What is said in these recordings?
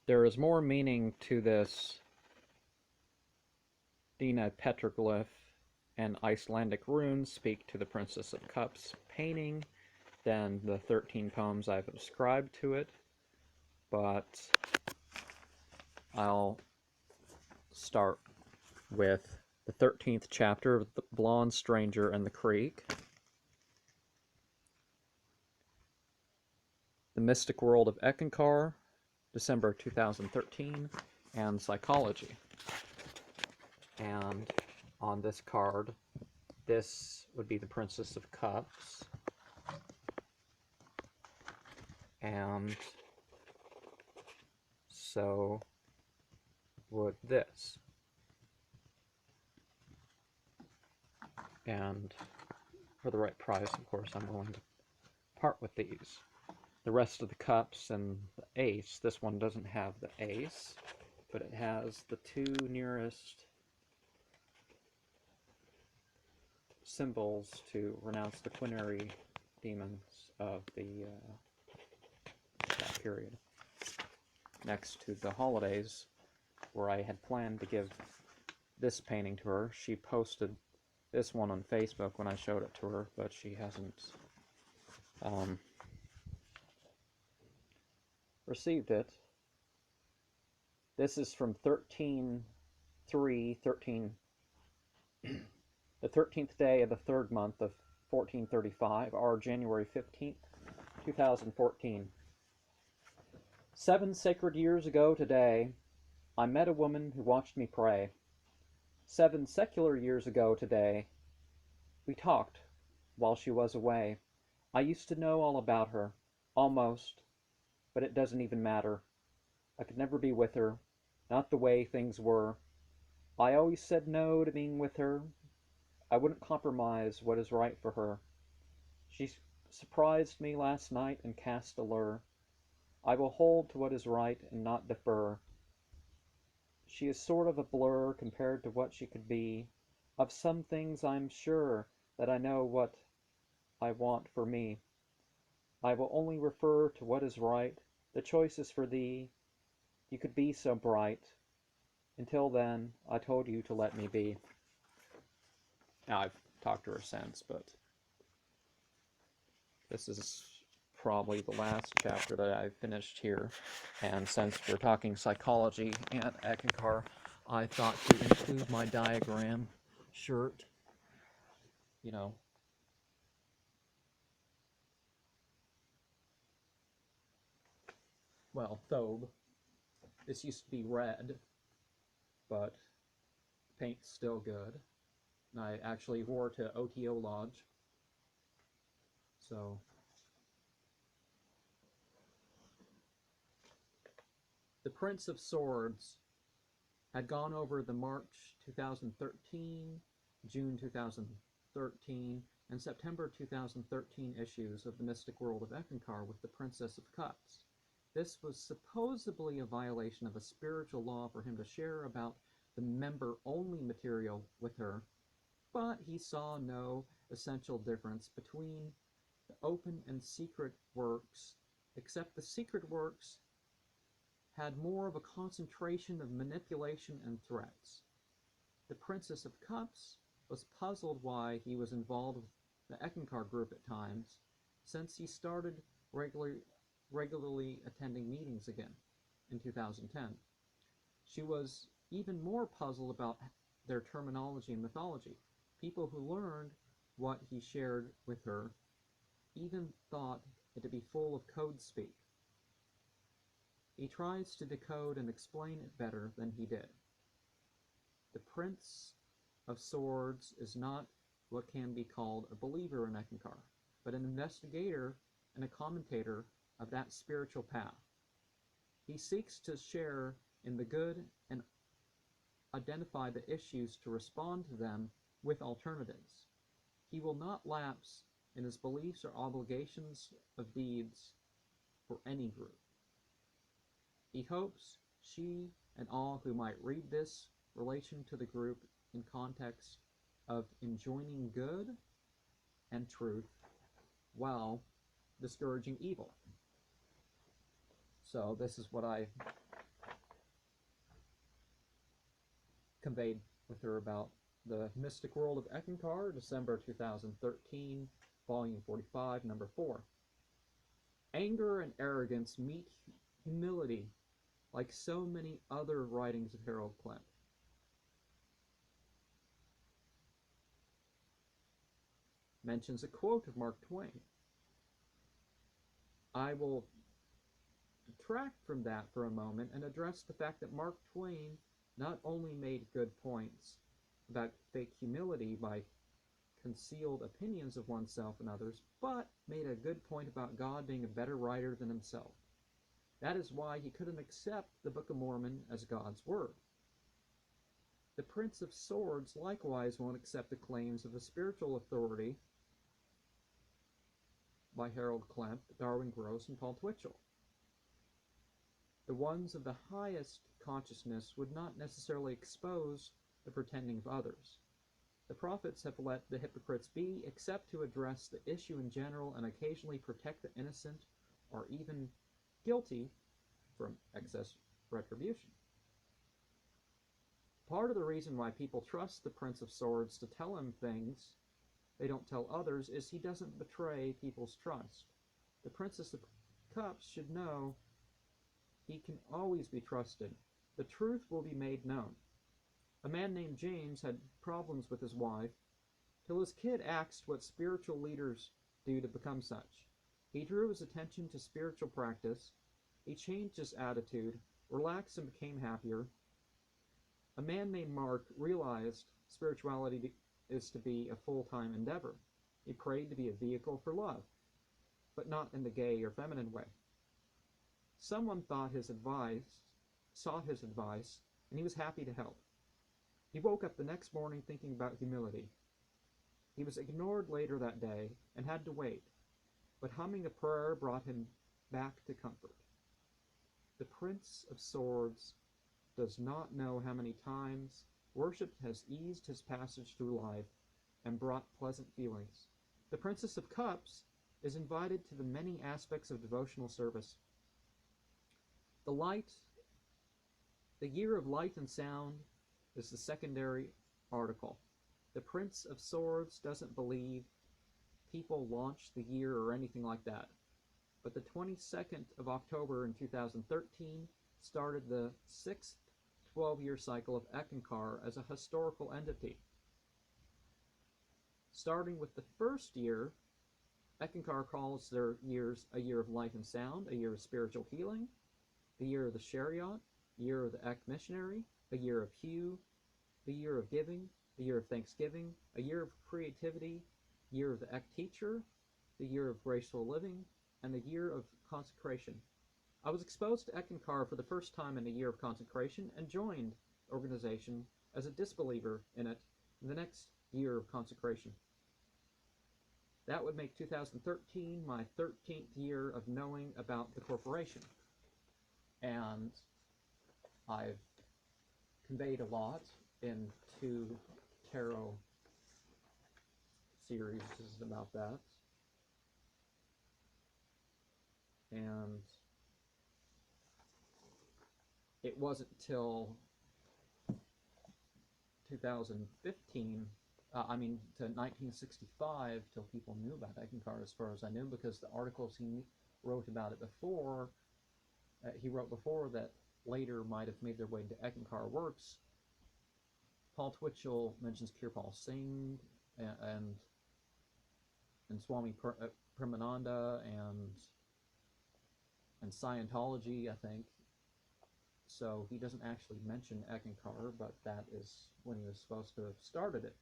There is more meaning to this Dina petroglyph, and Icelandic runes speak to the Princess of Cups painting than the 13 poems I've ascribed to it, but I'll start with the 13th chapter of The Blonde Stranger and the Creek, The Mystic World of Eckankar, December 2013, and Psychology. And on this card, this would be the Princess of Cups, and so would this. And for the right price, of course, I'm willing to part with these. The rest of the cups and the ace, this one doesn't have the ace, but it has the two nearest symbols to renounce the quinary demons of that period. Next to the holidays, where I had planned to give this painting to her, she posted this one on Facebook when I showed it to her, but she hasn't received it. This is from 13 the 13th day of the 3rd month of 1435, or January 15th, 2014. 7 sacred years ago today, I met a woman who watched me pray. 7 secular years ago today, we talked while she was away. I used to know all about her, almost, but it doesn't even matter. I could never be with her, not the way things were. I always said no to being with her. I wouldn't compromise what is right for her. She surprised me last night and cast a lure. I will hold to what is right and not defer. She is sort of a blur compared to what she could be. Of some things I'm sure that I know what I want for me. I will only refer to what is right. The choice is for thee. You could be so bright. Until then, I told you to let me be. Now, I've talked to her since, but this is probably the last chapter that I've finished here. And since we're talking psychology and Eckankar, I thought to include my diagram shirt. You know, well, thobe. This used to be red, but paint's still good. And I actually wore to OTO Lodge. So, the Prince of Swords had gone over the March 2013, June 2013, and September 2013 issues of the Mystic World of Eckankar with the Princess of Cups. This was supposedly a violation of a spiritual law for him to share about the member-only material with her, but he saw no essential difference between the open and secret works, except the secret works had more of a concentration of manipulation and threats. The Princess of Cups was puzzled why he was involved with the Eckankar group at times, since he started regularly attending meetings again in 2010. She was even more puzzled about their terminology and mythology. People who learned what he shared with her even thought it to be full of code speak. He tries to decode and explain it better than he did. The Prince of Swords is not what can be called a believer in Eckankar, but an investigator and a commentator of that spiritual path. He seeks to share in the good and identify the issues to respond to them with alternatives. He will not lapse in his beliefs or obligations of deeds for any group. He hopes she and all who might read this relation to the group in context of enjoining good and truth while discouraging evil. So this is what I conveyed with her about the Mystic World of Eckankar, December 2013, Volume 45, Number 4. Anger and arrogance meet humility like so many other writings of Harold Klemp. Mentions a quote of Mark Twain. I will detract from that for a moment and address the fact that Mark Twain not only made good points about fake humility by concealed opinions of oneself and others, but made a good point about God being a better writer than himself. That is why he couldn't accept the Book of Mormon as God's word. The Prince of Swords likewise won't accept the claims of a spiritual authority by Harold Klemp, Darwin Gross, and Paul Twitchell. The ones of the highest consciousness would not necessarily expose the pretending of others. The prophets have let the hypocrites be, except to address the issue in general and occasionally protect the innocent or even guilty from excess retribution. Part of the reason why people trust the Prince of Swords to tell him things they don't tell others is he doesn't betray people's trust. The Princess of Cups should know he can always be trusted. The truth will be made known. A man named James had problems with his wife till his kid asked what spiritual leaders do to become such. He drew his attention to spiritual practice. He changed his attitude, relaxed, and became happier. A man named Mark realized spirituality is to be a full-time endeavor. He prayed to be a vehicle for love, but not in the gay or feminine way. Someone sought his advice, and he was happy to help. He woke up the next morning thinking about humility. He was ignored later that day and had to wait, but humming a prayer brought him back to comfort. The Prince of Swords does not know how many times worship has eased his passage through life and brought pleasant feelings. The Princess of Cups is invited to the many aspects of devotional service. The Year of Light and Sound is the secondary article. The Prince of Swords doesn't believe people launched the year or anything like that. But the 22nd of October in 2013 started the 6th 12-year cycle of Eckankar as a historical entity. Starting with the first year, Eckankar calls their years a year of light and sound, a year of spiritual healing, the year of the chariot, year of the Eck missionary, a year of Hugh, the year of giving, the year of thanksgiving, a year of creativity, year of the Eck teacher, the year of graceful living, and the year of consecration. I was exposed to Eckankar for the first time in a year of consecration and joined the organization as a disbeliever in it in the next year of consecration. That would make 2013 my 13th year of knowing about the corporation. And I've conveyed a lot in 2 tarot series about that. And it wasn't till 2015, to 1965, till people knew about Eckankar, as far as I knew, because the articles he wrote about it before, he wrote before that later might have made their way into Eckankar works. Paul Twitchell mentions Kirpal Singh and Swami Premananda and Scientology, I think. So he doesn't actually mention Eckankar, but that is when he was supposed to have started it.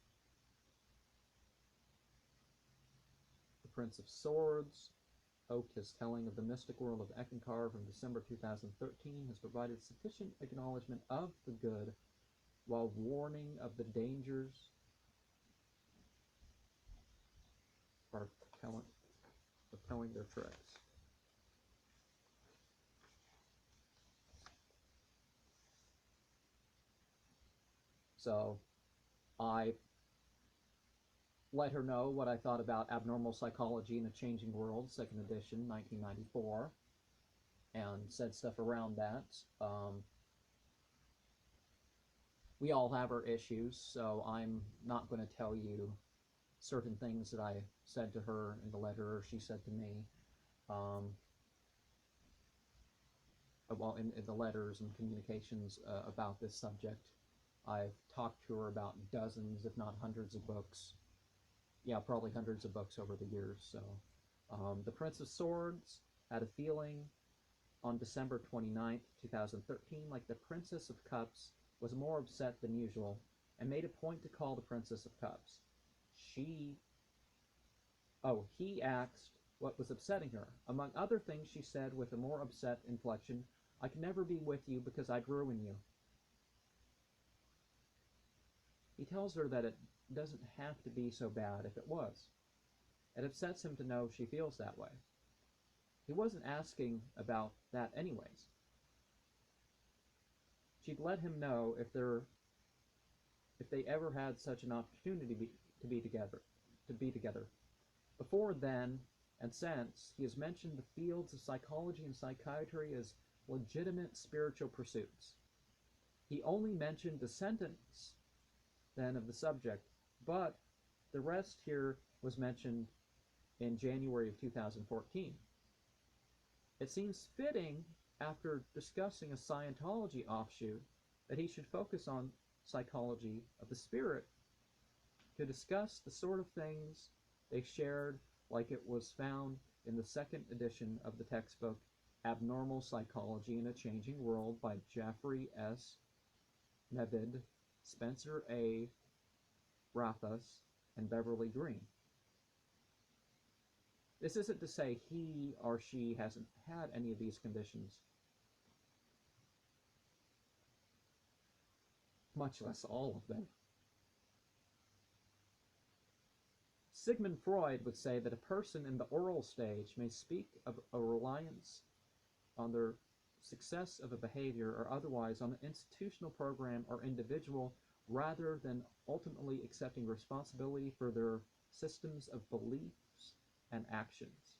The Prince of Swords, his telling of the Mystic World of Eckankar from December 2013 has provided sufficient acknowledgement of the good while warning of the dangers of telling their tricks. So I let her know what I thought about Abnormal Psychology in a Changing World, 2nd edition, 1994, and said stuff around that. we all have our issues, so I'm not going to tell you certain things that I said to her in the letter or she said to me. Um, well, in the letters and communications about this subject. I've talked to her about dozens, if not hundreds of books. Yeah, probably hundreds of books over the years. So, the Prince of Swords had a feeling on December 29th, 2013, like the Princess of Cups was more upset than usual and made a point to call the Princess of Cups. He asked what was upsetting her. Among other things, she said with a more upset inflection, "I can never be with you because I'd ruin you." He tells her that it doesn't have to be so bad if it was. It upsets him to know she feels that way. He wasn't asking about that anyways. She'd let him know if they ever had such an opportunity to be together. Before then and since, he has mentioned the fields of psychology and psychiatry as legitimate spiritual pursuits. He only mentioned a sentence then of the subject, but the rest here was mentioned in January of 2014. It seems fitting, after discussing a Scientology offshoot, that he should focus on psychology of the spirit to discuss the sort of things they shared, like it was found in the second edition of the textbook Abnormal Psychology in a Changing World by Jeffrey S. Nevid, Spencer A. Rathus, and Beverly Green. This isn't to say he or she hasn't had any of these conditions, much less all of them. Sigmund Freud would say that a person in the oral stage may speak of a reliance on their success of a behavior or otherwise on the institutional program or individual rather than ultimately accepting responsibility for their systems of beliefs and actions.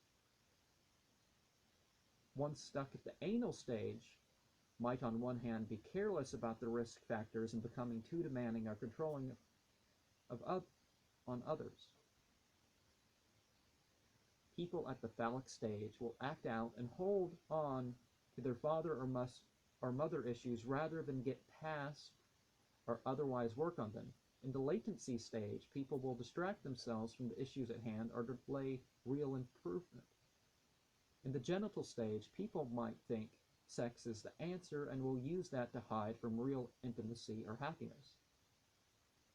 One stuck at the anal stage might on one hand be careless about the risk factors and becoming too demanding or controlling on others. People at the phallic stage will act out and hold on to their father or mother issues rather than get past or otherwise work on them. In the latency stage, people will distract themselves from the issues at hand or delay real improvement. In the genital stage, people might think sex is the answer and will use that to hide from real intimacy or happiness.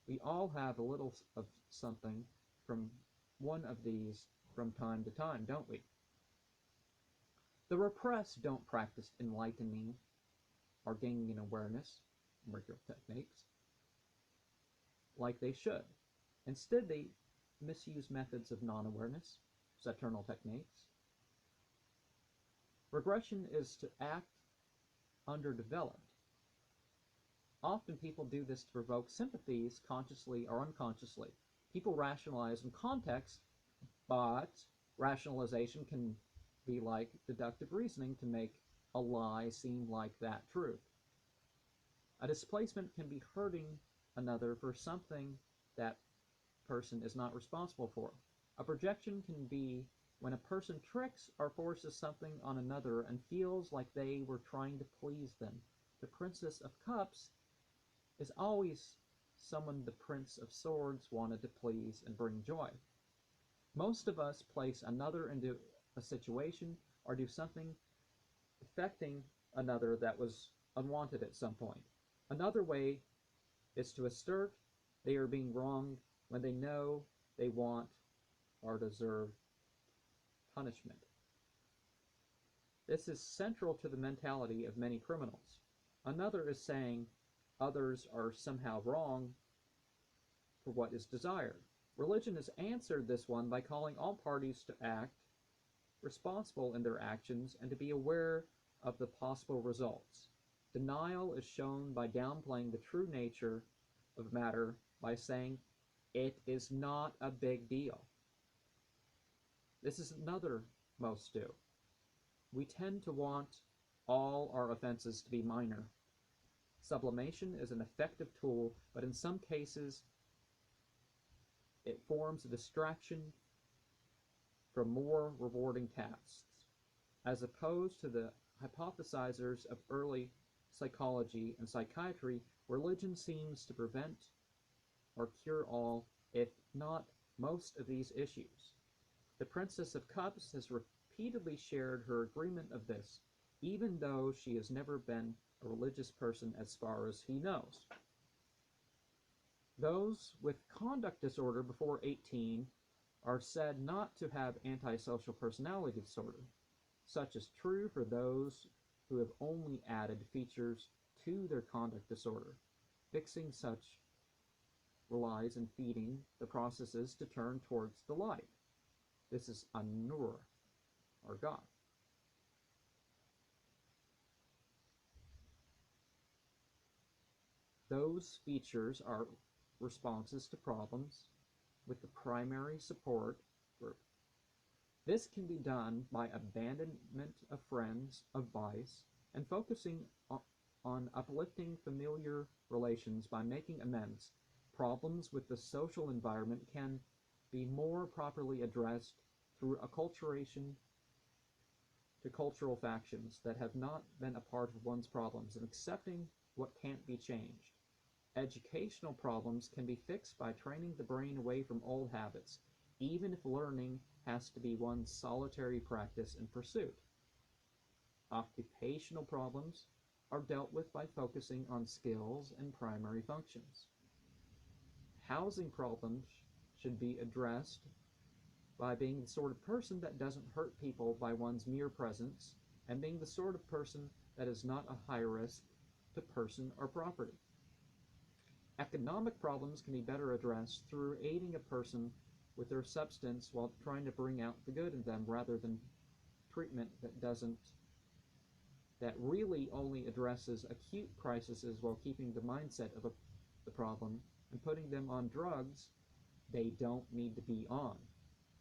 We all have a little of something from one of these from time to time, don't we? The repressed don't practice enlightening or gaining an awareness, Mercurial techniques, like they should. Instead, they misuse methods of non-awareness, Saturnal techniques. Regression is to act underdeveloped. Often people do this to provoke sympathies, consciously or unconsciously. People rationalize in context, but rationalization can be like deductive reasoning to make a lie seem like that truth. A displacement can be hurting another for something that person is not responsible for. A projection can be when a person tricks or forces something on another and feels like they were trying to please them. The Princess of Cups is always someone the Prince of Swords wanted to please and bring joy. Most of us place another into a situation or do something affecting another that was unwanted at some point. Another way is to assert they are being wronged when they know they want or deserve punishment. This is central to the mentality of many criminals. Another is saying others are somehow wrong for what is desired. Religion has answered this one by calling all parties to act responsible in their actions and to be aware of the possible results. Denial is shown by downplaying the true nature of matter by saying it is not a big deal. This is another most do. We tend to want all our offenses to be minor. Sublimation is an effective tool, but in some cases it forms a distraction from more rewarding tasks. As opposed to the hypothesizers of early psychology and psychiatry, religion seems to prevent or cure all, if not most, of these issues. The Princess of Cups has repeatedly shared her agreement of this, even though she has never been a religious person as far as he knows. Those with conduct disorder before 18 are said not to have antisocial personality disorder. Such is true for those who have only added features to their conduct disorder. Fixing such relies in feeding the processes to turn towards the light. This is An-Nur, or God. Those features are responses to problems with the primary support group. This can be done by abandonment of friends, of vice, and focusing on uplifting familiar relations by making amends. Problems with the social environment can be more properly addressed through acculturation to cultural factions that have not been a part of one's problems and accepting what can't be changed. Educational problems can be fixed by training the brain away from old habits, even if learning has to be one's solitary practice and pursuit. Occupational problems are dealt with by focusing on skills and primary functions. Housing problems should be addressed by being the sort of person that doesn't hurt people by one's mere presence, and being the sort of person that is not a high risk to person or property. Economic problems can be better addressed through aiding a person with their substance while trying to bring out the good in them, rather than treatment that really only addresses acute crises while keeping the mindset of the problem and putting them on drugs they don't need to be on.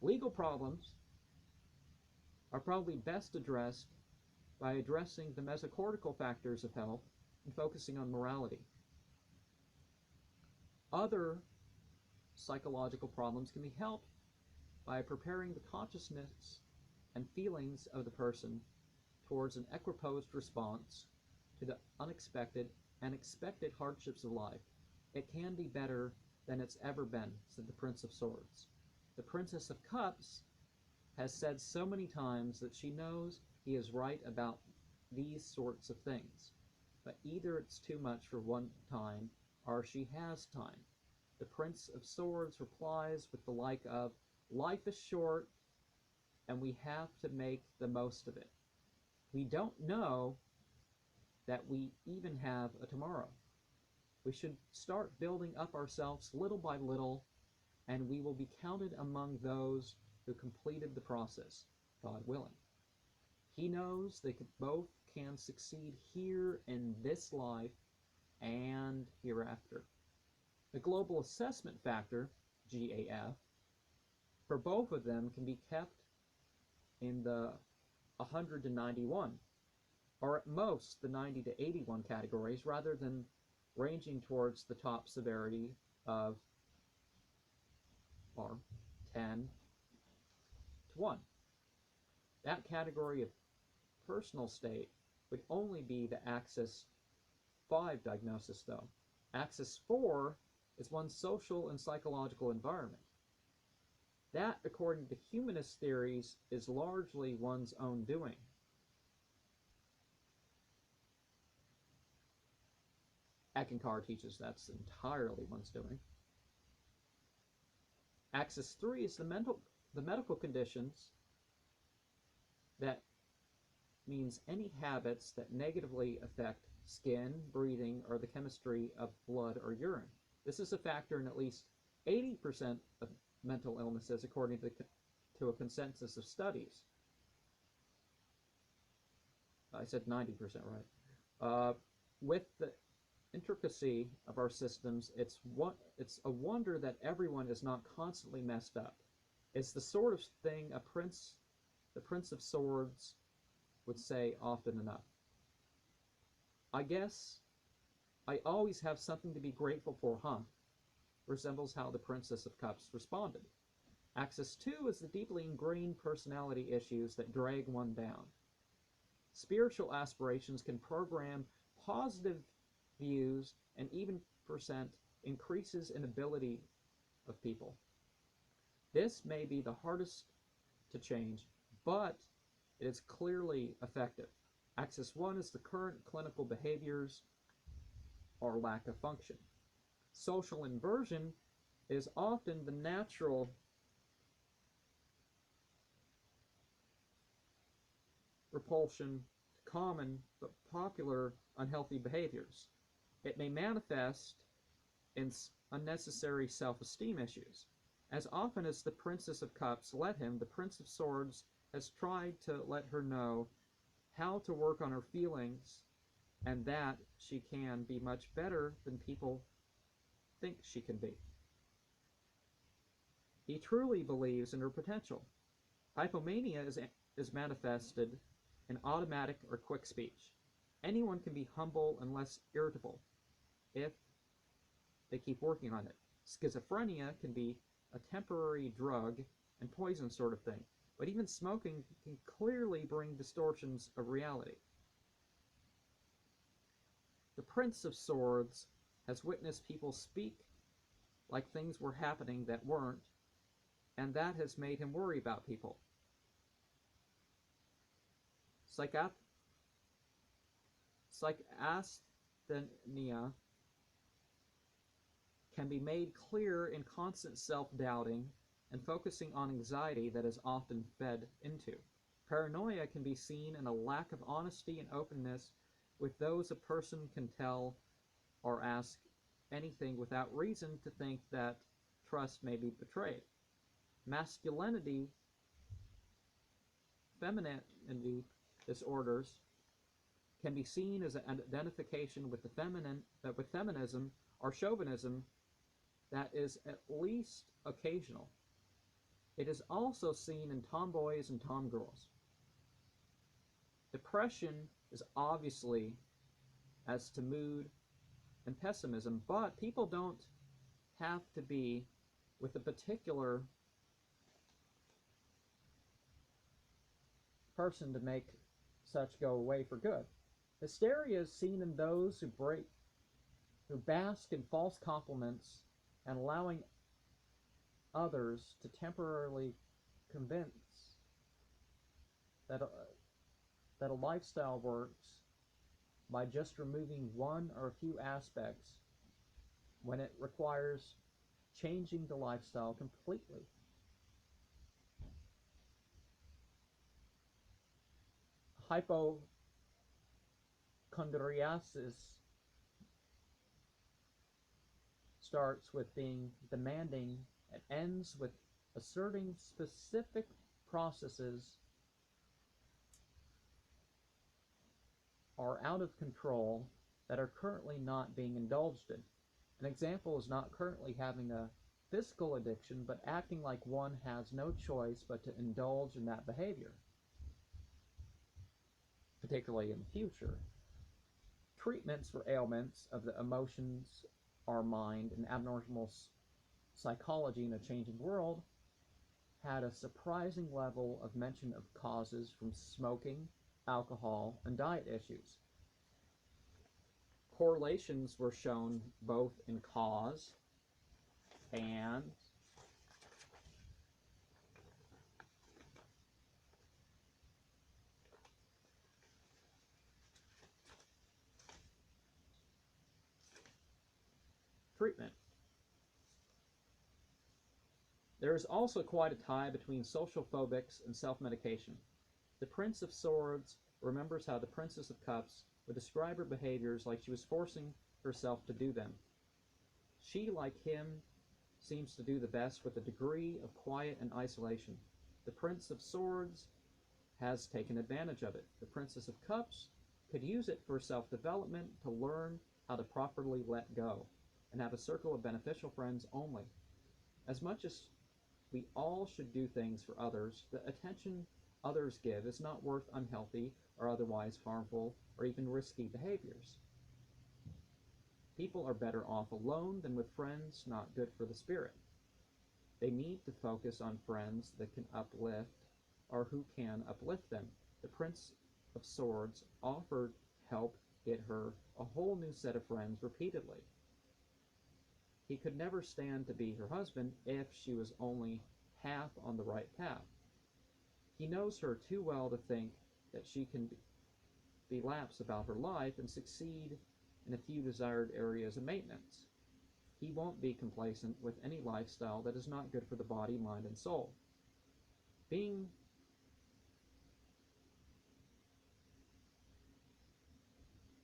Legal problems are probably best addressed by addressing the mesocortical factors of health and focusing on morality. Other psychological problems can be helped by preparing the consciousness and feelings of the person towards an equiposed response to the unexpected and expected hardships of life. It can be better than it's ever been, said the Prince of Swords. The Princess of Cups has said so many times that she knows he is right about these sorts of things, but either it's too much for one time or she has time. The Prince of Swords replies with the like of, "Life is short and we have to make the most of it. We don't know that we even have a tomorrow. We should start building up ourselves little by little, and we will be counted among those who completed the process, God willing." He knows they both can succeed here in this life and hereafter. The global assessment factor, GAF, for both of them can be kept in the 100 to 91, or at most the 90 to 81 categories, rather than ranging towards the top severity of 10 to 1. That category of personal state would only be the Axis 5 diagnosis, though. Axis 4 is one's social and psychological environment. That, according to humanist theories, is largely one's own doing. Eckankar teaches that's entirely one's doing. Axis 3 is the medical conditions. That means any habits that negatively affect skin, breathing, or the chemistry of blood or urine. This is a factor in at least 80% of mental illnesses, according to a consensus of studies. I said 90%, right? With the intricacy of our systems, it's a wonder that everyone is not constantly messed up. It's the sort of thing the Prince of Swords would say often enough. I guess I always have something to be grateful for, huh? Resembles how the Princess of Cups responded. Axis 2 is the deeply ingrained personality issues that drag one down. Spiritual aspirations can program positive views and even percent increases in ability of people. This may be the hardest to change, but it is clearly effective. Axis 1 is the current clinical behaviors or lack of function. Social inversion is often the natural repulsion to common but popular unhealthy behaviors. It may manifest in unnecessary self-esteem issues. As often as the Princess of Cups let him, the Prince of Swords has tried to let her know how to work on her feelings and that she can be much better than people think she can be. He truly believes in her potential. Hypomania is manifested in automatic or quick speech. Anyone can be humble and less irritable if they keep working on it. Schizophrenia can be a temporary drug and poison sort of thing, but even smoking can clearly bring distortions of reality. The Prince of Swords has witnessed people speak like things were happening that weren't, and that has made him worry about people. Psychasthenia can be made clear in constant self-doubting and focusing on anxiety that is often fed into. Paranoia can be seen in a lack of honesty and openness with those a person can tell or ask anything without reason to think that trust may be betrayed. Masculinity, femininity disorders can be seen as an identification with the feminine, with feminism or chauvinism that is at least occasional. It is also seen in tomboys and tomgirls. Depression is obviously as to mood and pessimism, but people don't have to be with a particular person to make such go away for good. Hysteria is seen in those who bask in false compliments and allowing others to temporarily convince that a lifestyle works by just removing one or a few aspects when it requires changing the lifestyle completely. Hypochondriasis starts with being demanding and ends with asserting specific processes are out of control that are currently not being indulged in. An example is not currently having a physical addiction, but acting like one has no choice but to indulge in that behavior, particularly in the future. Treatments for ailments of the emotions, our mind, and abnormal psychology in a changing world had a surprising level of mention of causes from smoking, alcohol, and diet issues. Correlations were shown both in cause and treatment. There is also quite a tie between social phobics and self-medication. The Prince of Swords remembers how the Princess of Cups would describe her behaviors like she was forcing herself to do them. She, like him, seems to do the best with a degree of quiet and isolation. The Prince of Swords has taken advantage of it. The Princess of Cups could use it for self-development, to learn how to properly let go, and have a circle of beneficial friends only. As much as we all should do things for others, the attention others give is not worth unhealthy or otherwise harmful or even risky behaviors. People are better off alone than with friends not good for the spirit. They need to focus on friends that can uplift or who can uplift them. The Prince of Swords offered help get her a whole new set of friends repeatedly. He could never stand to be her husband if she was only half on the right path. He knows her too well to think that she can be lapse about her life and succeed in a few desired areas of maintenance. He won't be complacent with any lifestyle that is not good for the body, mind, and soul. Being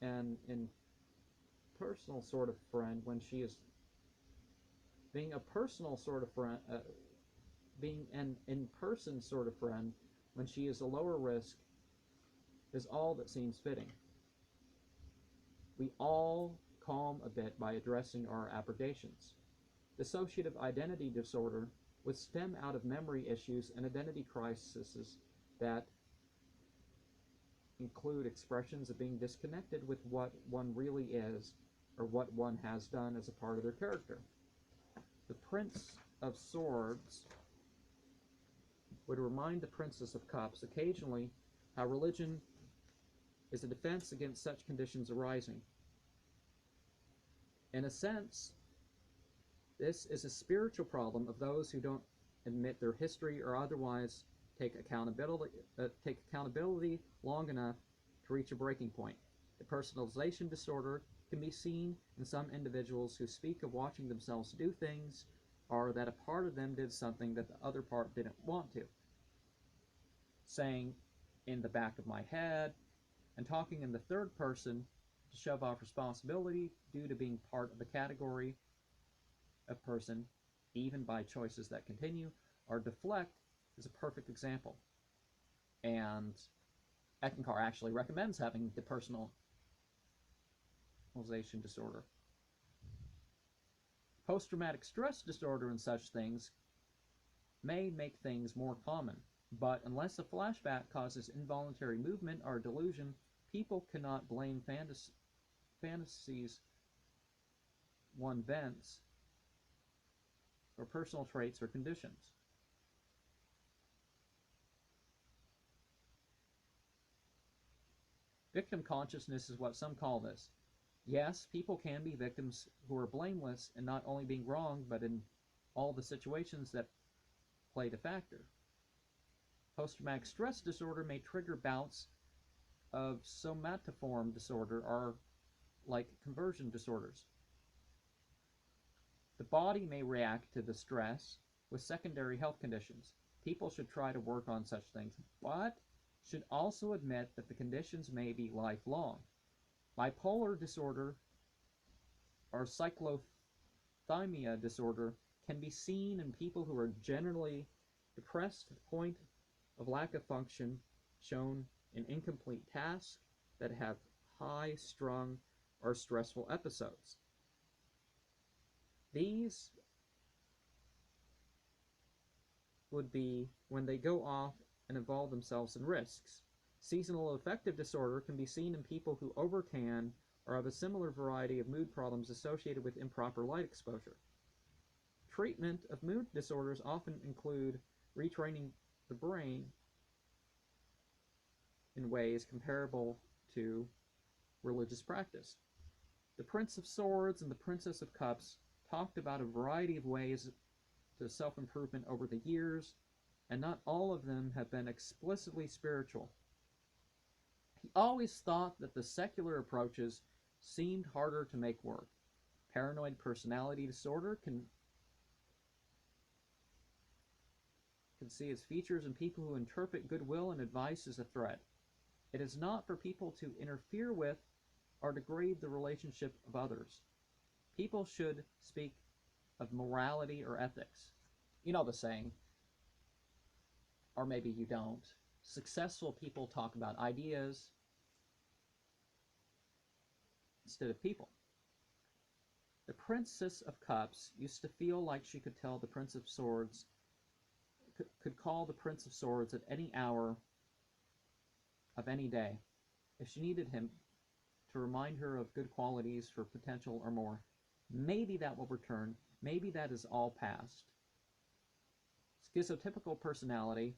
an impersonal sort of friend when she is being a personal sort of friend, being an in-person sort of friend when she is a lower risk is all that seems fitting. We all calm a bit by addressing our aberrations. Dissociative identity disorder would stem out of memory issues and identity crises that include expressions of being disconnected with what one really is or what one has done as a part of their character. The Prince of Swords would remind the Princess of Cups occasionally how religion is a defense against such conditions arising. In a sense, this is a spiritual problem of those who don't admit their history or otherwise take accountability long enough to reach a breaking point. The personalization disorder can be seen in some individuals who speak of watching themselves do things or that a part of them did something that the other part didn't want to. Saying, "in the back of my head," and talking in the third person to shove off responsibility due to being part of the category of person, even by choices that continue, or deflect is a perfect example. And Eckankar actually recommends having depersonalization disorder. Post-traumatic stress disorder and such things may make things more common, but unless a flashback causes involuntary movement or delusion, people cannot blame fantasies one vents or personal traits or conditions. Victim consciousness is what some call this. Yes, people can be victims who are blameless in not only being wrong, but in all the situations that played a factor. Post-traumatic stress disorder may trigger bouts of somatoform disorder or like conversion disorders. The body may react to the stress with secondary health conditions. People should try to work on such things, but should also admit that the conditions may be lifelong. Bipolar disorder or cyclothymia disorder can be seen in people who are generally depressed to the point of lack of function, shown in incomplete tasks that have high-strung or stressful episodes. These would be when they go off and involve themselves in risks. Seasonal affective disorder can be seen in people who overtan or have a similar variety of mood problems associated with improper light exposure. Treatment of mood disorders often include retraining the brain in ways comparable to religious practice. The Prince of Swords and the Princess of Cups talked about a variety of ways to self-improvement over the years, and not all of them have been explicitly spiritual. He always thought that the secular approaches seemed harder to make work. Paranoid personality disorder can see its features in people who interpret goodwill and advice as a threat. It is not for people to interfere with or degrade the relationship of others. People should speak of morality or ethics. You know the saying, or maybe you don't. Successful people talk about ideas instead of people. The Princess of Cups used to feel like she could tell the Prince of Swords, could call the Prince of Swords at any hour of any day if she needed him to remind her of good qualities for potential or more. Maybe that will return. Maybe that is all past. Schizotypal personality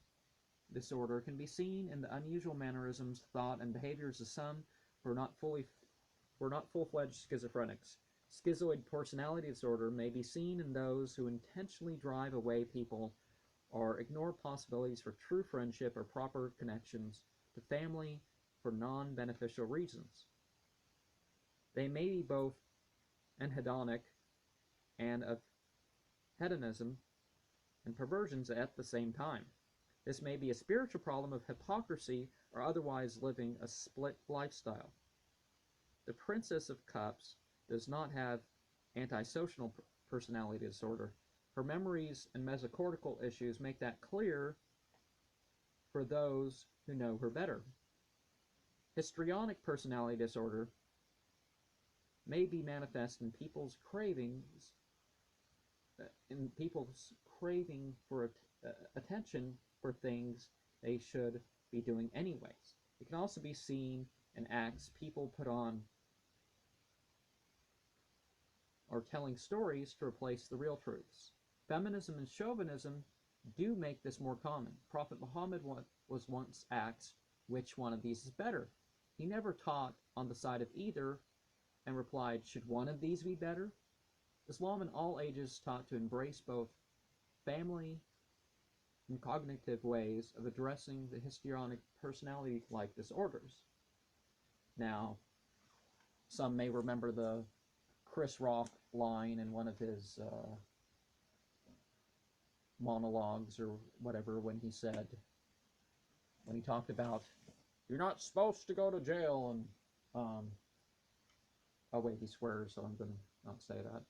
disorder can be seen in the unusual mannerisms, thought, and behaviors of some who are not full-fledged schizophrenics. Schizoid personality disorder may be seen in those who intentionally drive away people or ignore possibilities for true friendship or proper connections to family for non-beneficial reasons. They may be both anhedonic and of hedonism and perversions at the same time. This may be a spiritual problem of hypocrisy or otherwise living a split lifestyle. The Princess of Cups does not have antisocial personality disorder. Her memories and mesocortical issues make that clear for those who know her better. Histrionic personality disorder may be manifest in people's craving for attention for things they should be doing anyways. It can also be seen in acts people put on or telling stories to replace the real truths. Feminism and chauvinism do make this more common. Prophet Muhammad was once asked which one of these is better. He never taught on the side of either and replied, should one of these be better? Islam in all ages taught to embrace both family and cognitive ways of addressing the histrionic personality-like disorders. Now, some may remember the Chris Rock line in one of his monologues or whatever when he talked about, you're not supposed to go to jail, and oh wait, he swears, so I'm going to not say that.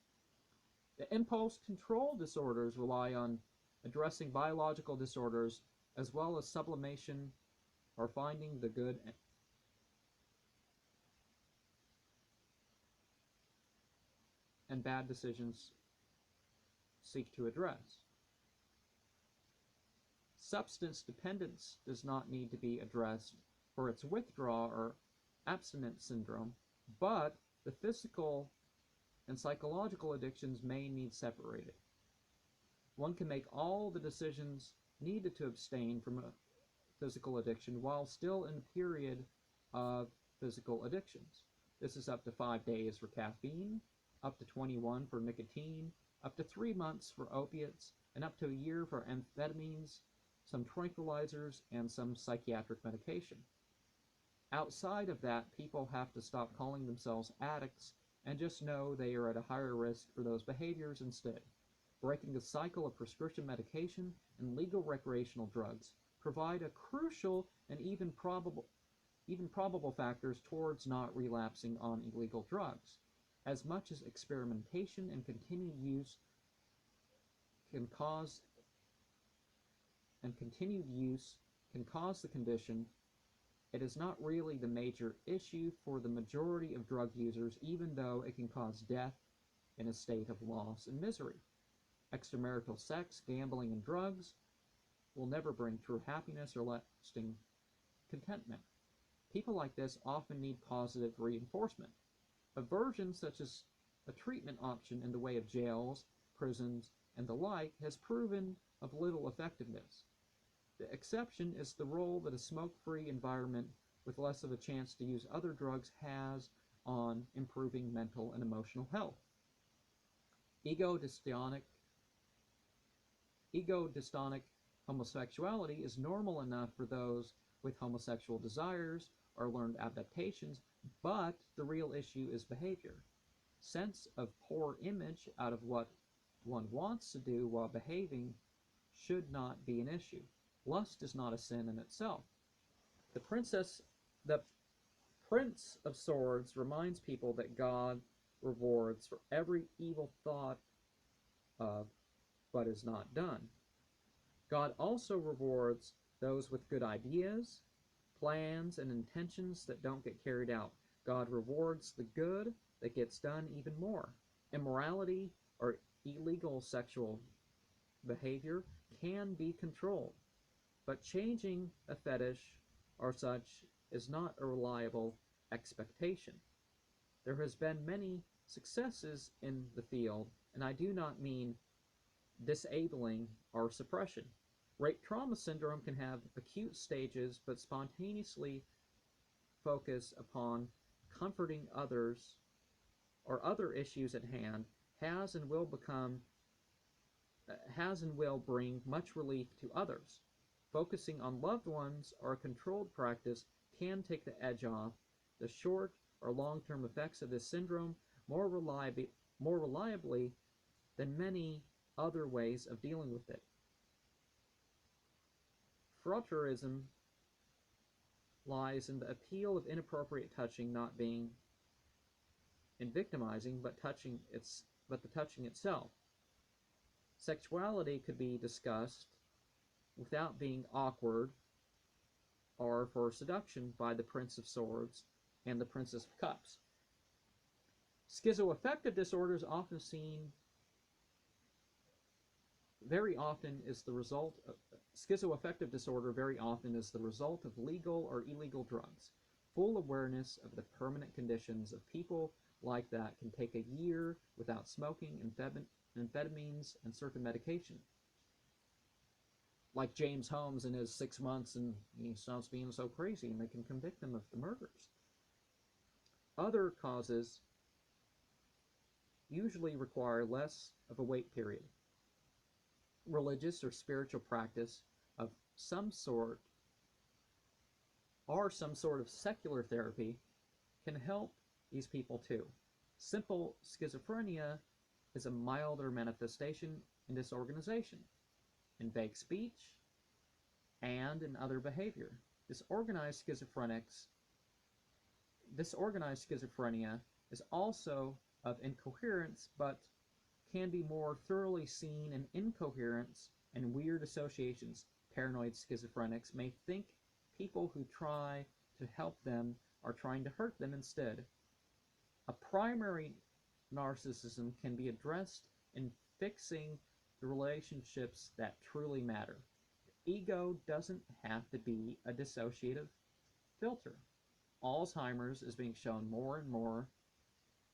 The impulse control disorders rely on addressing biological disorders as well as sublimation or finding the good and bad decisions seek to address. Substance dependence does not need to be addressed for its withdrawal or abstinence syndrome, but the physical and psychological addictions may need separated. One can make all the decisions needed to abstain from a physical addiction while still in a period of physical addictions. This is up to 5 days for caffeine, up to 21 for nicotine, up to 3 months for opiates, and up to a year for amphetamines, some tranquilizers, and some psychiatric medication. Outside of that, people have to stop calling themselves addicts and just know they are at a higher risk for those behaviors instead. Breaking the cycle of prescription medication and legal recreational drugs provide a crucial and even probable factors towards not relapsing on illegal drugs, as much as experimentation and continued use can cause the condition. It is not really the major issue for the majority of drug users, even though it can cause death in a state of loss and misery. Extramarital sex, gambling, and drugs will never bring true happiness or lasting contentment. People like this often need positive reinforcement. Aversion, such as a treatment option in the way of jails, prisons, and the like, has proven of little effectiveness. The exception is the role that a smoke-free environment with less of a chance to use other drugs has on improving mental and emotional health. Ego-dystonic homosexuality is normal enough for those with homosexual desires or learned adaptations, but the real issue is behavior. Sense of poor image out of what one wants to do while behaving should not be an issue. Lust is not a sin in itself. The Prince of Swords reminds people that God rewards for every evil thought of but is not done. God also rewards those with good ideas, plans, and intentions that don't get carried out. God rewards the good that gets done even more. Immorality or illegal sexual behavior can be controlled, but changing a fetish or such is not a reliable expectation. There has been many successes in the field, and I do not mean disabling or suppression. Rape trauma syndrome can have acute stages, but spontaneously focus upon comforting others or other issues at hand has and will bring much relief to others. Focusing on loved ones or a controlled practice can take the edge off the short or long-term effects of this syndrome more reliably than many other ways of dealing with it. Frotteurism lies in the appeal of inappropriate touching not being in victimizing, but the touching itself. Sexuality could be discussed without being awkward or for seduction by the Prince of Swords and the Princess of Cups. Schizoaffective disorder is often seen Schizoaffective disorder very often is the result of legal or illegal drugs. Full awareness of the permanent conditions of people like that can take a year without smoking, amphetamines, and certain medication. Like James Holmes in his 6 months, and he stops being so crazy, and they can convict him of the murders. Other causes usually require less of a wait period. Religious or spiritual practice of some sort or some sort of secular therapy can help these people too. Simple schizophrenia is a milder manifestation in disorganization, in vague speech, and in other behavior. Disorganized schizophrenia is also of incoherence, but can be more thoroughly seen in incoherence and weird associations. Paranoid schizophrenics may think people who try to help them are trying to hurt them instead. A primary narcissism can be addressed in fixing the relationships that truly matter. Ego doesn't have to be a dissociative filter. Alzheimer's is being shown more and more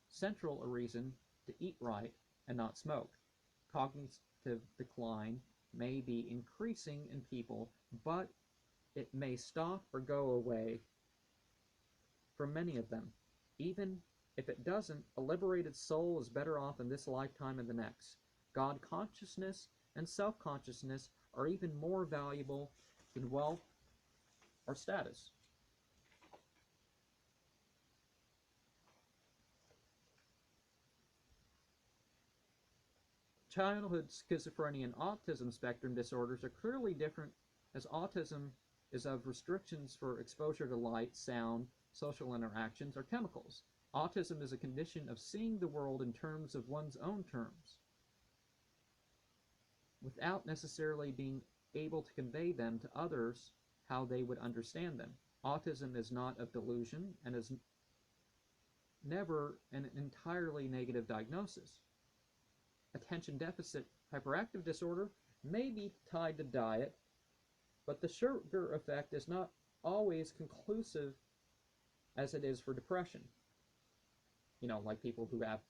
central a reason to eat right and not smoke. Cognitive decline may be increasing in people, but it may stop or go away for many of them. Even if it doesn't, a liberated soul is better off in this lifetime and the next. God consciousness and self-consciousness are even more valuable than wealth or status. Childhood schizophrenia and autism spectrum disorders are clearly different, as autism is of restrictions for exposure to light, sound, social interactions, or chemicals. Autism is a condition of seeing the world in terms of one's own terms, without necessarily being able to convey them to others how they would understand them. Autism is not of delusion and is never an entirely negative diagnosis. Attention deficit hyperactive disorder may be tied to diet, but the sugar effect is not always conclusive as it is for depression. Like people who have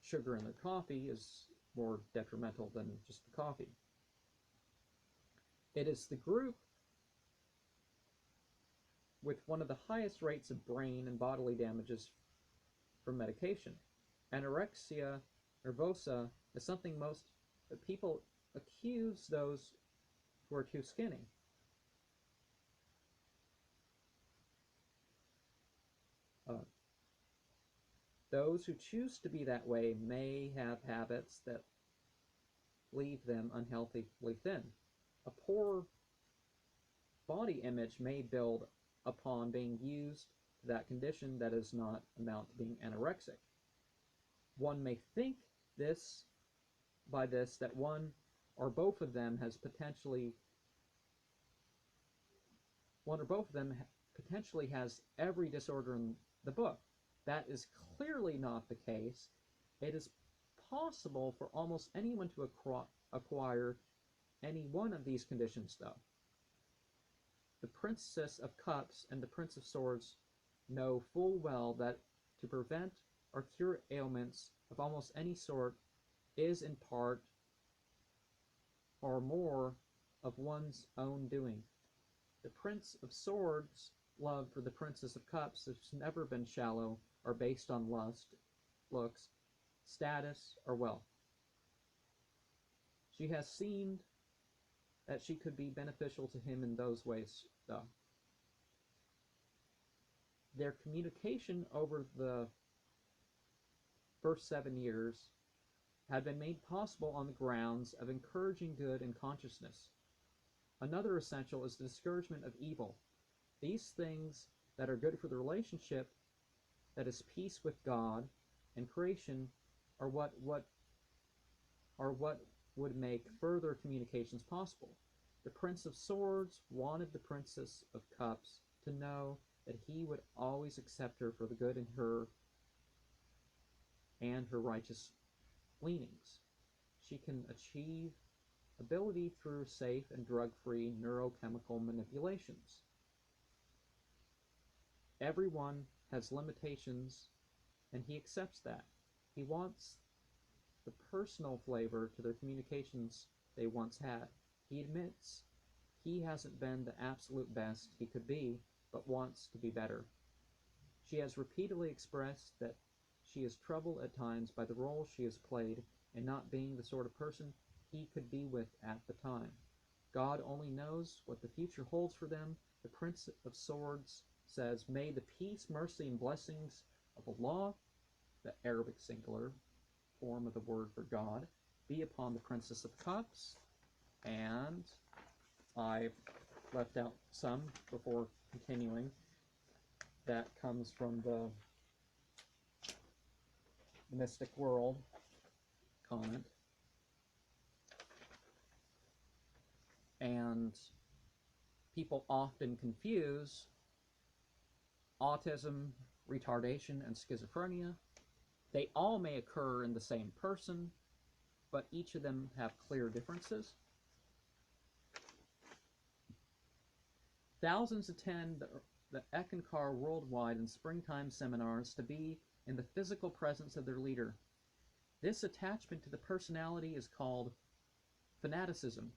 sugar in their coffee is more detrimental than just the coffee. It is the group with one of the highest rates of brain and bodily damages from medication. Anorexia nervosa is something most people accuse those who are too skinny. Those who choose to be that way may have habits that leave them unhealthily thin. A poor body image may build upon being used to that condition that does not amount to being anorexic. One may think that one or both of them potentially has every disorder in the book. That is clearly not the case. It is possible for almost anyone to acquire any one of these conditions, though. The Princess of Cups and the Prince of Swords know full well that to prevent or cure ailments of almost any sort is in part or more of one's own doing. The Prince of Swords' love for the Princess of Cups has never been shallow or based on lust, looks, status, or wealth. She has seemed that she could be beneficial to him in those ways, though. Their communication over the first 7 years had been made possible on the grounds of encouraging good and consciousness. Another essential is the discouragement of evil. These things that are good for the relationship, that is peace with God and creation, are what would make further communications possible. The Prince of Swords wanted the Princess of Cups to know that he would always accept her for the good in her and her righteous leanings. She can achieve ability through safe and drug-free neurochemical manipulations. Everyone has limitations, and he accepts that. He wants the personal flavor to their communications they once had. He admits he hasn't been the absolute best he could be, but wants to be better. She has repeatedly expressed that she is troubled at times by the role she has played in not being the sort of person he could be with at the time. God only knows what the future holds for them. The Prince of Swords says, "May the peace, mercy, and blessings of Allah," the Arabic singular form of the word for God, "be upon the Princess of Cups." And I left out some before continuing. That comes from the Mystic World comment. And people often confuse autism, retardation, and schizophrenia. They all may occur in the same person, but each of them have clear differences. Thousands attend the Eckankar worldwide in springtime seminars to be in the physical presence of their leader. This attachment to the personality is called fanaticism.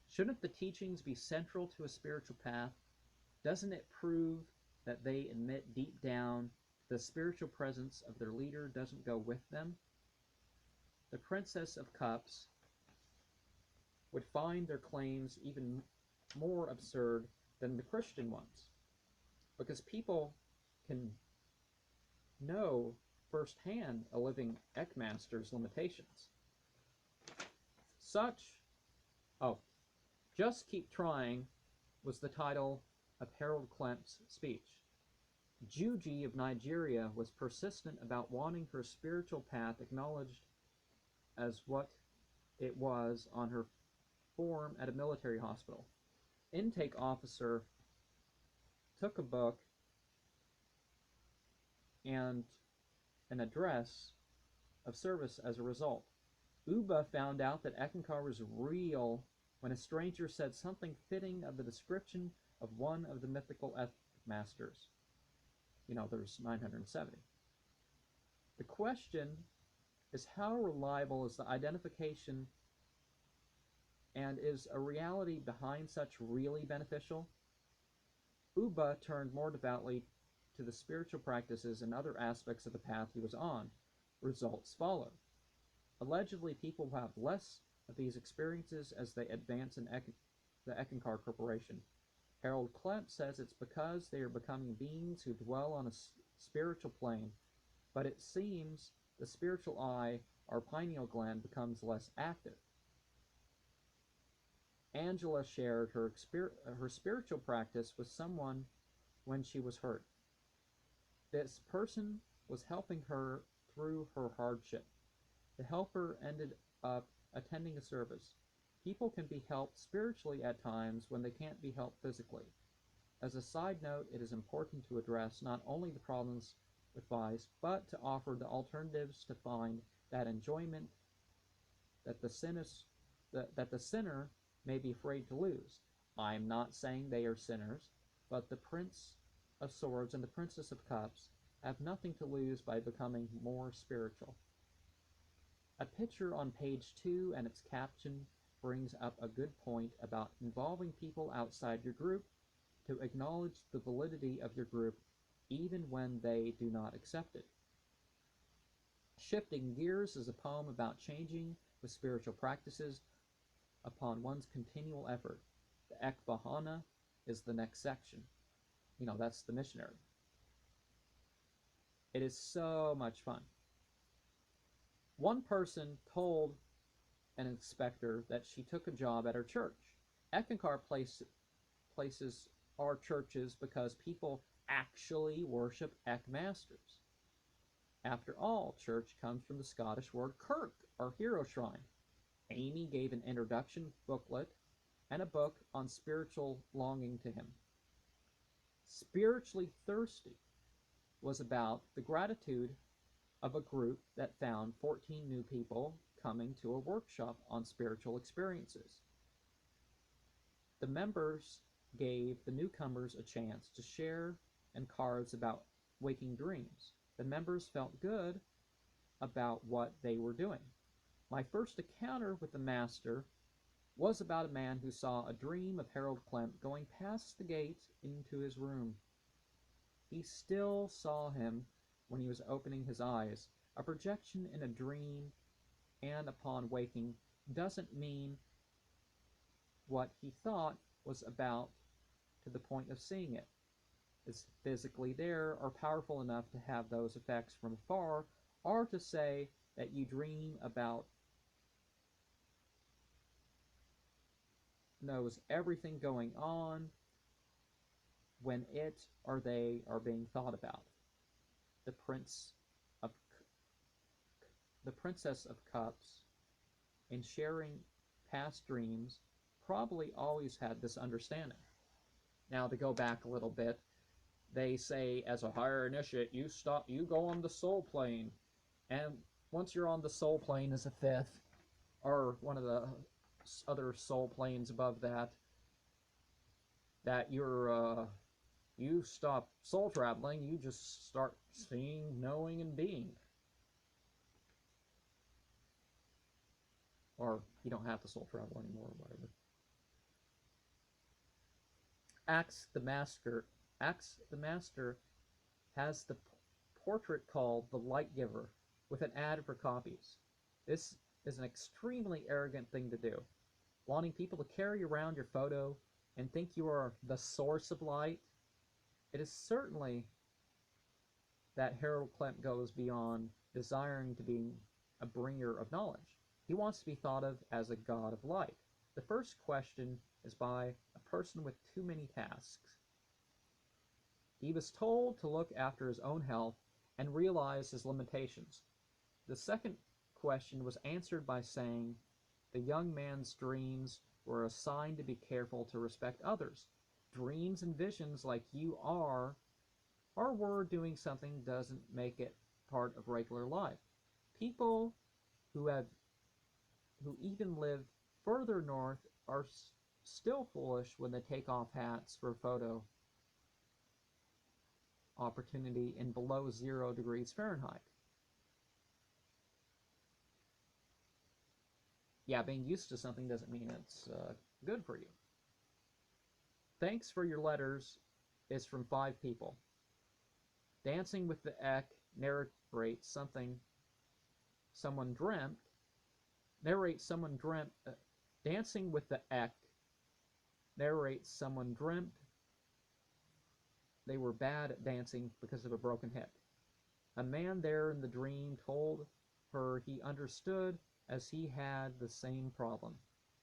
Shouldn't the teachings be central to a spiritual path? Doesn't it prove that they admit deep down the spiritual presence of their leader doesn't go with them? The Princess of Cups would find their claims even more absurd than the Christian ones, because people can know firsthand a living Eckmaster's limitations. Just Keep Trying was the title of Harold Klemp's speech. Juji of Nigeria was persistent about wanting her spiritual path acknowledged as what it was on her form at a military hospital. Intake officer took a book and an address of service as a result. Uba found out that Eckankar was real when a stranger said something fitting of the description of one of the mythical masters. There's 970. The question is, how reliable is the identification, and is a reality behind such really beneficial? Uba turned more devoutly to the spiritual practices and other aspects of the path he was on. Results followed. Allegedly, people will have less of these experiences as they advance in the Eckankar Corporation. Harold Klemp says it's because they are becoming beings who dwell on a spiritual plane, but it seems the spiritual eye, or pineal gland, becomes less active. Angela shared her spiritual practice with someone when she was hurt. This person was helping her through her hardship. The helper ended up attending a service. People can be helped spiritually at times when they can't be helped physically. As a side note, it is important to address not only the problems with vice, but to offer the alternatives to find that enjoyment that the sinner may be afraid to lose. I am not saying they are sinners, but the Prince of Swords and the Princess of Cups have nothing to lose by becoming more spiritual. A picture on page 2 and its caption brings up a good point about involving people outside your group to acknowledge the validity of your group even when they do not accept it. Shifting Gears is a poem about changing with spiritual practices upon one's continual effort. The Ek Bahana is the next section. That's the missionary. It is so much fun. One person told an inspector that she took a job at her church. Eckankar places our churches because people actually worship Ek masters. After all, church comes from the Scottish word kirk, or hero shrine. Amy gave an introduction booklet and a book on spiritual longing to him. Spiritually Thirsty was about the gratitude of a group that found 14 new people coming to a workshop on spiritual experiences. The members gave the newcomers a chance to share and cards about waking dreams. The members felt good about what they were doing. My first encounter with the master was about a man who saw a dream of Harold Klemp going past the gate into his room. He still saw him when he was opening his eyes. A projection in a dream and upon waking doesn't mean what he thought was about to the point of seeing it. Is physically there or powerful enough to have those effects from afar, or to say that you dream about knows everything going on when it or they are being thought about. The Princess of Cups, in sharing past dreams, probably always had this understanding. Now, to go back a little bit, they say as a higher initiate, you go on the soul plane, and once you're on the soul plane as a fifth, or one of the other soul planes above that you stop soul traveling, you just start seeing, knowing, and being. Or you don't have to soul travel anymore, or whatever. Axe the Master has the portrait called The Light Giver, with an ad for copies. This is an extremely arrogant thing to do. Wanting people to carry around your photo and think you are the source of light. It is certainly that Harold Klemp goes beyond desiring to be a bringer of knowledge. He wants to be thought of as a god of light. The first question is by a person with too many tasks. He was told to look after his own health and realize his limitations. The second question was answered by saying the young man's dreams were a sign to be careful to respect others. Dreams and visions like you are or were doing something doesn't make it part of regular life. People who even live further north are still foolish when they take off hats for a photo opportunity in below 0 degrees Fahrenheit. Yeah, being used to something doesn't mean it's good for you. Thanks for your letters is from 5 people. Dancing with the Ek narrates someone dreamt. Dancing with the Ek narrates someone dreamt they were bad at dancing because of a broken hip. A man there in the dream told her he understood as he had the same problem.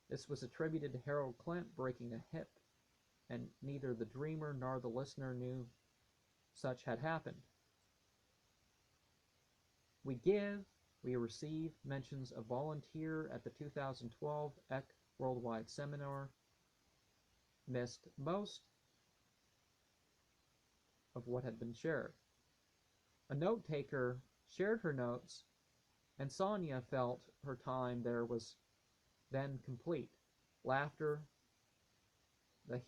This was attributed to Harold Klemp breaking a hip, and neither the dreamer nor the listener knew such had happened. We receive mentions of volunteer at the 2012 Ek Worldwide Seminar. Missed most of what had been shared. A note taker shared her notes, and Sonia felt her time there was then complete. Laughter that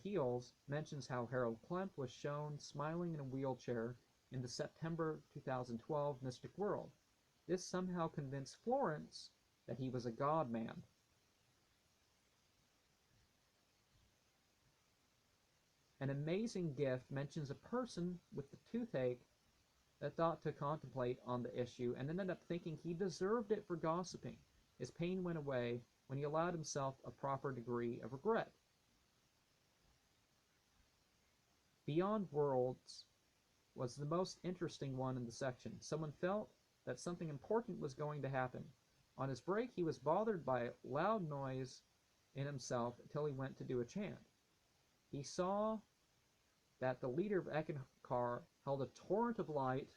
heals mentions how Harold Klemp was shown smiling in a wheelchair in the September 2012 Mystic World. This somehow convinced Florence that he was a god-man. An amazing gift mentions a person with the toothache that thought to contemplate on the issue and ended up thinking he deserved it for gossiping. His pain went away when he allowed himself a proper degree of regret. Beyond Worlds was the most interesting one in the section. Someone felt that something important was going to happen. On his break, he was bothered by a loud noise in himself until he went to do a chant. He saw that the leader of Eckankar held a torrent of light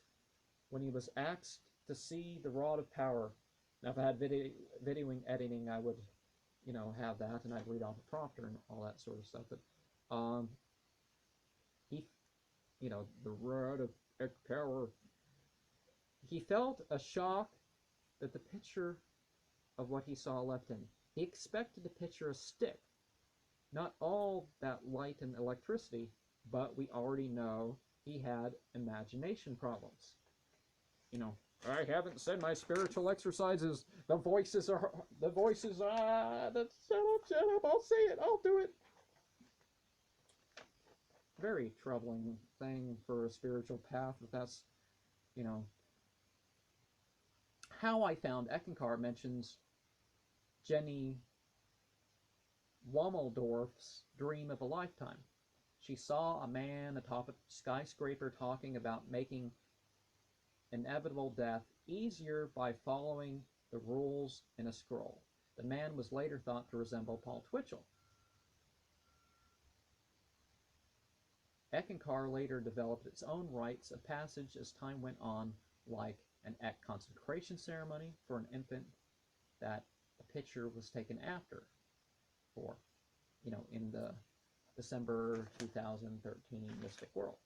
when he was asked to see the rod of power. Now, if I had videoing editing, I would, have that, and I'd read off a prompter and all that sort of stuff. But the rod of power. He felt a shock that the picture of what he saw left him. He expected to picture a stick. Not all that light and electricity, but we already know he had imagination problems. I haven't said my spiritual exercises. The voices, shut up, I'll say it, I'll do it. Very troubling thing for a spiritual path, if that's, How I Found Eckankar mentions Jenny Wommeldorf's dream of a lifetime. She saw a man atop a skyscraper talking about making inevitable death easier by following the rules in a scroll. The man was later thought to resemble Paul Twitchell. Eckankar later developed its own rites of passage as time went on, like an Eck consecration ceremony for an infant that a picture was taken after, in the December 2013 Mystic World.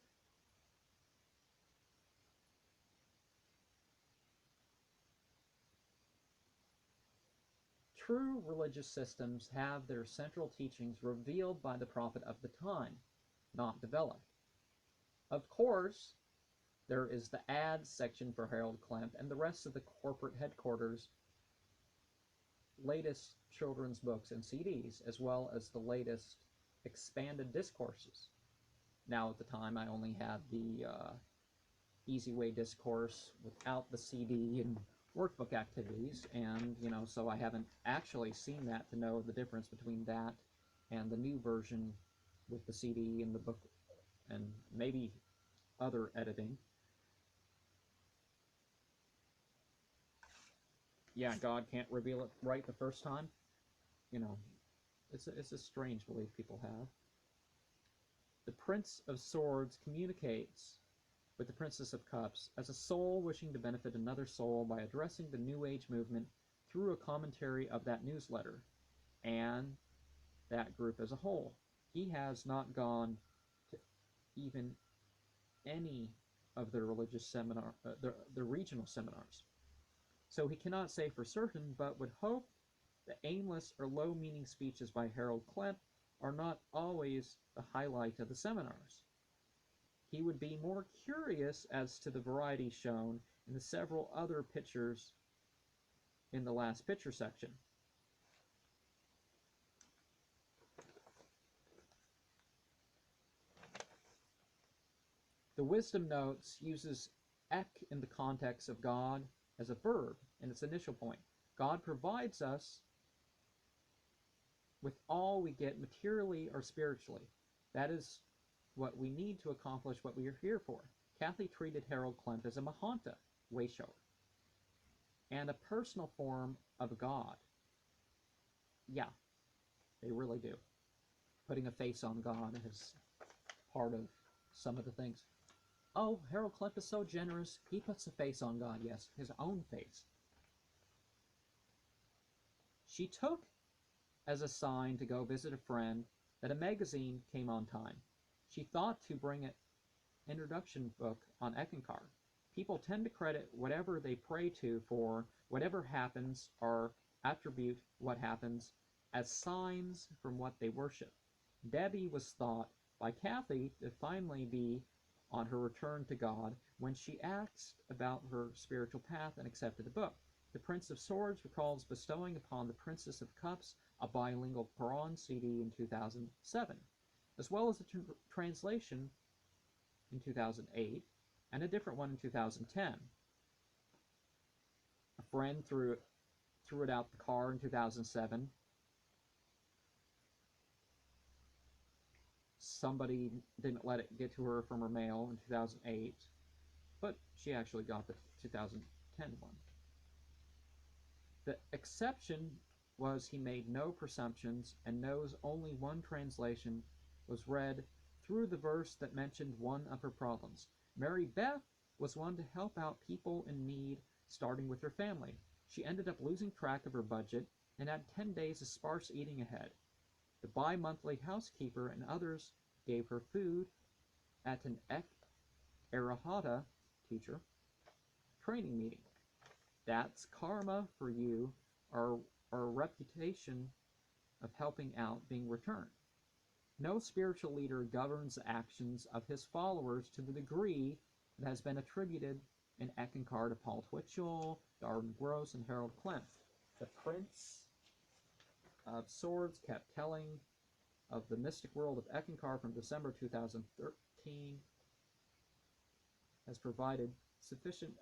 True religious systems have their central teachings revealed by the prophet of the time, not developed. Of course, there is the ads section for Harold Klemp and the rest of the corporate headquarters' latest children's books and CDs, as well as the latest expanded discourses. Now, at the time, I only had the Easy Way discourse without the CD and workbook activities, and so I haven't actually seen that to know the difference between that and the new version with the CD and the book and maybe other editing. Yeah, God can't reveal it right the first time. It's a strange belief people have. The Prince of Swords communicates with the Princess of Cups as a soul wishing to benefit another soul by addressing the New Age movement through a commentary of that newsletter and that group as a whole. He has not gone to even any of the religious seminar, the regional seminars. So he cannot say for certain, but would hope the aimless or low-meaning speeches by Harold Klemp are not always the highlight of the seminars. He would be more curious as to the variety shown in the several other pictures in the last picture section. The Wisdom Notes uses ek in the context of God as a verb in its initial point. God provides us with all we get materially or spiritually. That is what we need to accomplish what we are here for. Kathy treated Harold Klemp as a Mahanta, way shower, and a personal form of God. Yeah, they really do. Putting a face on God is part of some of the things. Oh, Harold Klemp is so generous. He puts a face on God, yes, his own face. She took as a sign to go visit a friend that a magazine came on time. She thought to bring an introduction book on Eckankar. People tend to credit whatever they pray to for whatever happens or attribute what happens as signs from what they worship. Debbie was thought by Kathy to finally be on her return to God when she asked about her spiritual path and accepted the book. The Prince of Swords recalls bestowing upon the Princess of Cups a bilingual Quran CD in 2007, as well as a translation in 2008 and a different one in 2010. A friend threw it out the car in 2007. Somebody didn't let it get to her from her mail in 2008, but she actually got the 2010 one. The exception was he made no presumptions and knows only one translation was read through the verse that mentioned one of her problems. Mary Beth was one to help out people in need, starting with her family. She ended up losing track of her budget and had 10 days of sparse eating ahead. The bi-monthly housekeeper and others gave her food at an Arahata teacher training meeting. That's karma for you, or a reputation of helping out being returned. No spiritual leader governs the actions of his followers to the degree that has been attributed in Eckankar to Paul Twitchell, Darwin Gross, and Harold Klimt. The Prince of Swords kept telling of the Mystic World of Eckankar from December 2013 has provided sufficient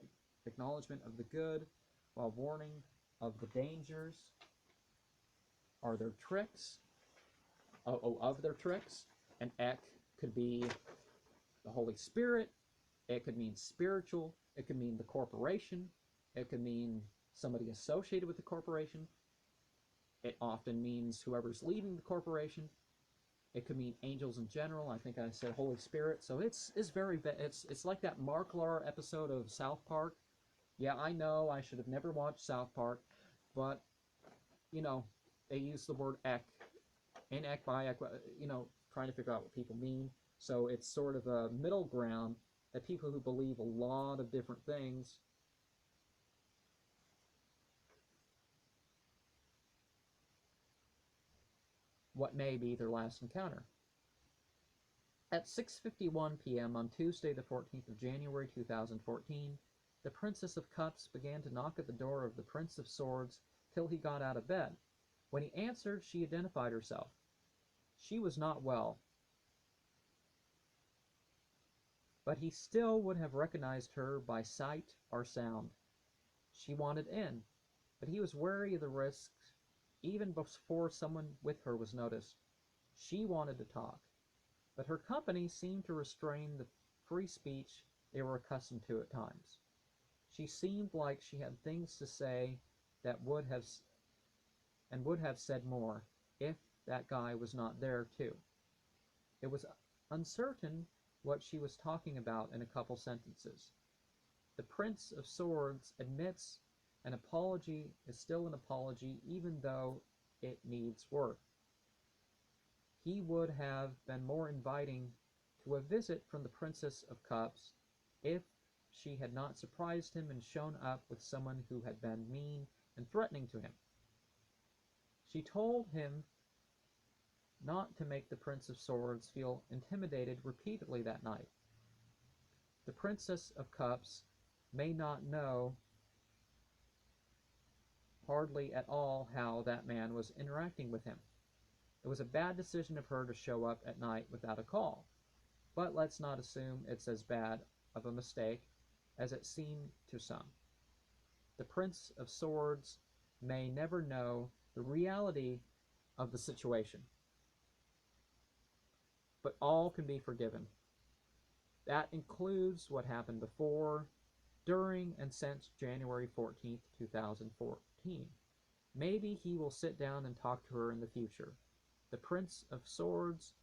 acknowledgement of the good while warning of the dangers. Are their tricks? Of their tricks. And Ek could be the Holy Spirit. It could mean spiritual. It could mean the corporation. It could mean somebody associated with the corporation. It often means whoever's leading the corporation. It could mean angels in general. I think I said Holy Spirit. So it's like that Mark Lar episode of South Park. Yeah, I know I should have never watched South Park, but you know, they use the word Ek, in Ek, by Ek, you know, trying to figure out what people mean. So it's sort of a middle ground that people who believe a lot of different things what may be their last encounter. At 6:51 p.m. on Tuesday, the 14th of January 2014, the Princess of Cups began to knock at the door of the Prince of Swords till he got out of bed. When he answered, she identified herself. She was not well, but he still would have recognized her by sight or sound. She wanted in, but he was wary of the risks even before someone with her was noticed. She wanted to talk, but her company seemed to restrain the free speech they were accustomed to at times. She seemed like she had things to say that would have said more if that guy was not there too. It was uncertain what she was talking about in a couple sentences. The Prince of Swords admits an apology is still an apology even though it needs work. He would have been more inviting to a visit from the Princess of Cups if she had not surprised him and shown up with someone who had been mean and threatening to him. She told him not to make the Prince of Swords feel intimidated repeatedly that night. The Princess of Cups may not know hardly at all how that man was interacting with him. It was a bad decision of her to show up at night without a call, but let's not assume it's as bad of a mistake as it seemed to some. The Prince of Swords may never know the reality of the situation, but all can be forgiven. That includes what happened before, during, and since January 14th, 2014. Maybe he will sit down and talk to her in the future. The Prince of Swords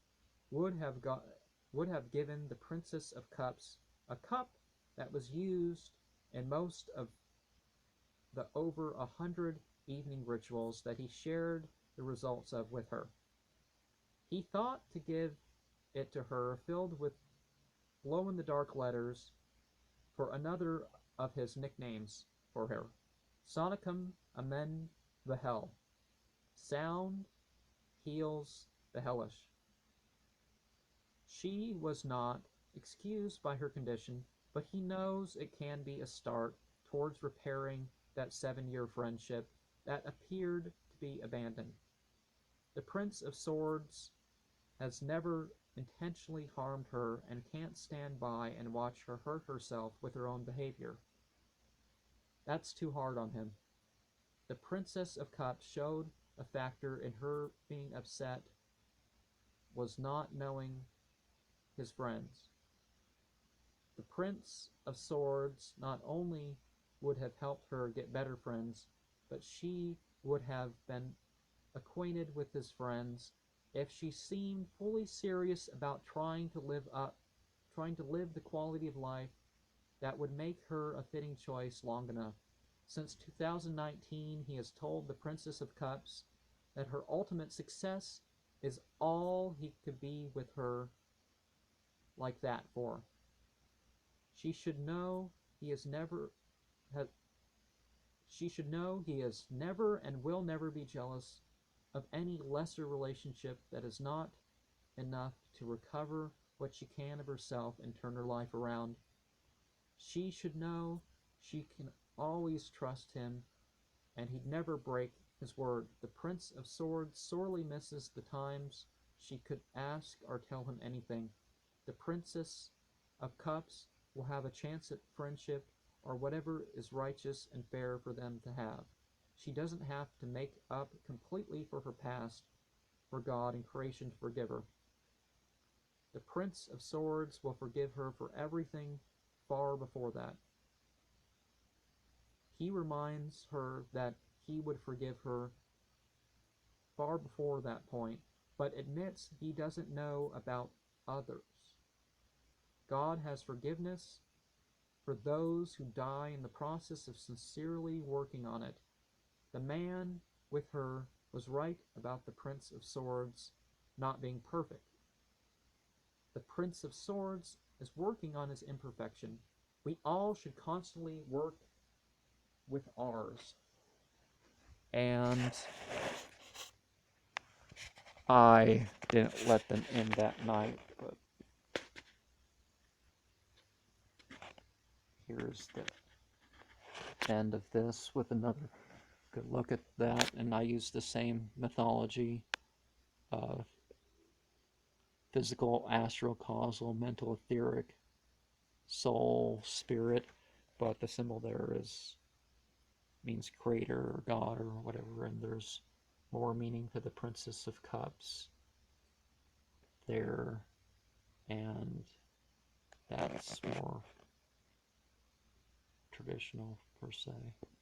would have given the Princess of Cups a cup that was used in most of the over 100 evening rituals that he shared the results of with her. He thought to give it to her filled with glow-in-the-dark letters for another of his nicknames for her. Sonicum Amen the Hell. Sound heals the hellish. She was not excused by her condition, but he knows it can be a start towards repairing that 7-year friendship that appeared to be abandoned. The Prince of Swords has never intentionally harmed her and can't stand by and watch her hurt herself with her own behavior. That's too hard on him. The Princess of Cups showed a factor in her being upset was not knowing his friends. The Prince of Swords not only would have helped her get better friends, but she would have been acquainted with his friends if she seemed fully serious about trying to live the quality of life that would make her a fitting choice long enough. Since 2019, he has told the Princess of Cups that her ultimate success is all he could be with her like that for. She should know he is never and will never be jealous of any lesser relationship that is not enough to recover what she can of herself and turn her life around. She should know she can always trust him and he'd never break his word. The Prince of Swords sorely misses the times she could ask or tell him anything. The Princess of Cups will have a chance at friendship or whatever is righteous and fair for them to have. She doesn't have to make up completely for her past for God and creation to forgive her. The Prince of Swords will forgive her for everything far before that. He reminds her that he would forgive her far before that point, but admits he doesn't know about others. God has forgiveness for those who die in the process of sincerely working on it. The man with her was right about the Prince of Swords not being perfect. The Prince of Swords is working on his imperfection. We all should constantly work with ours. And I didn't let them in that night, but here's the end of this with another good look at that. And I use the same mythology of physical, astral, causal, mental, etheric, soul, spirit, but the symbol there means creator or God or whatever, and there's more meaning to the Princess of Cups there, and that's more traditional per se.